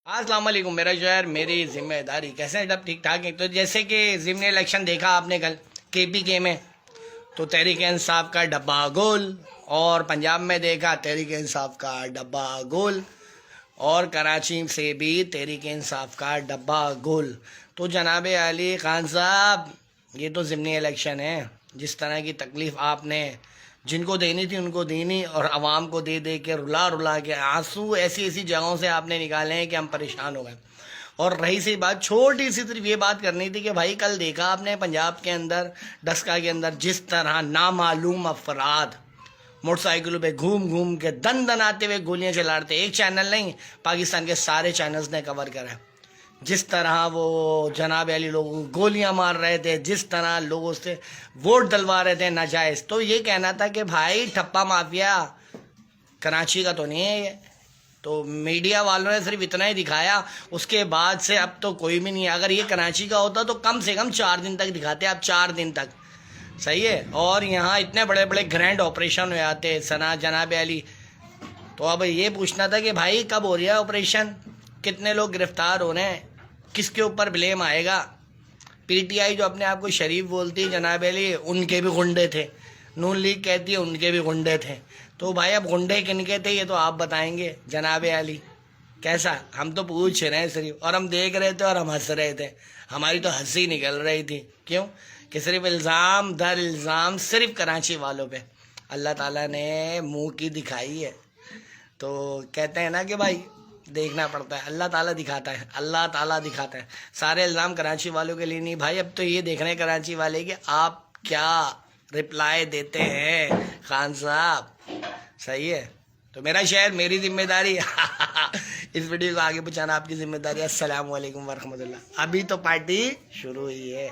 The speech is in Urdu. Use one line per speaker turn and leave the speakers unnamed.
السلام علیکم. میرا شہر میری ذمہ داری. کیسے ہیں؟ سب ٹھیک ٹھاک ہیں. تو جیسے کہ ضمنی الیکشن دیکھا آپ نے کل کے میں، تو تحریک انصاف کا ڈبہ گول، اور پنجاب میں دیکھا تحریک انصاف کا ڈبہ گول، اور کراچی سے بھی تحریک انصاف کا ڈبہ گول. تو جناب علی خان صاحب، یہ تو ضمنی الیکشن ہے. جس طرح کی تکلیف آپ نے جن کو دینی تھی ان کو دینی، اور عوام کو دے دے کے رلا رلا کے آنسو ایسی ایسی جگہوں سے آپ نے نکالے ہیں کہ ہم پریشان ہو گئے. اور رہی سی بات، چھوٹی سی صرف یہ بات کرنی تھی کہ بھائی کل دیکھا آپ نے پنجاب کے اندر ڈسکا کے اندر جس طرح نامعلوم افراد موٹر سائیکلوں پہ گھوم گھوم کے دن دن آتے ہوئے گولیاں چلا رہے تھے. ایک چینل نہیں، پاکستان کے سارے چینلز نے کور کرا ہے. جس طرح وہ جناب علی لوگوں کو گولیاں مار رہے تھے، جس طرح لوگوں سے ووٹ ڈلوا رہے تھے ناجائز. تو یہ کہنا تھا کہ بھائی ٹھپا مافیا کراچی کا تو نہیں ہے یہ. تو میڈیا والوں نے صرف اتنا ہی دکھایا، اس کے بعد سے اب تو کوئی بھی نہیں ہے. اگر یہ کراچی کا ہوتا تو کم سے کم 4 دن تک دکھاتے. اب 4 دن تک صحیح ہے. اور یہاں اتنے بڑے بڑے گرینڈ آپریشن ہو جاتے جناب علی. تو اب یہ پوچھنا تھا کہ بھائی کب ہو رہا ہے آپریشن، کتنے لوگ گرفتار ہو رہے ہیں، کس کے اوپر بلیم آئے گا. پی ٹی آئی جو اپنے آپ کو شریف بولتی ہے جناب علی، ان کے بھی غنڈے تھے. نون لیگ کہتی ہے ان کے بھی غنڈے تھے. تو بھائی اب غنڈے کن کے تھے یہ تو آپ بتائیں گے جناب علی. کیسا؟ ہم تو پوچھ رہے ہیں صرف، اور ہم دیکھ رہے تھے اور ہم ہنس رہے تھے. ہماری تو ہنسی نکل رہی تھی. کیوں کہ صرف الزام در الزام صرف کراچی والوں پہ. اللہ تعالیٰ نے منہ کی دکھائی ہے. تو کہتے ہیں نا کہ بھائی دیکھنا پڑتا ہے، اللہ تعالیٰ دکھاتا ہے، اللہ تعالیٰ دکھاتا ہے. سارے الزام کراچی والوں کے لیے نہیں بھائی. اب تو یہ دیکھ رہے ہیں کراچی والے کہ آپ کیا رپلائی دیتے ہیں خان صاحب. صحیح ہے. تو میرا شہر میری ذمہ داری. اس ویڈیو کو آگے پہنچانا آپ کی ذمہ داری. السلام علیکم ورحمۃ اللہ. ابھی تو پارٹی شروع ہوئی ہے.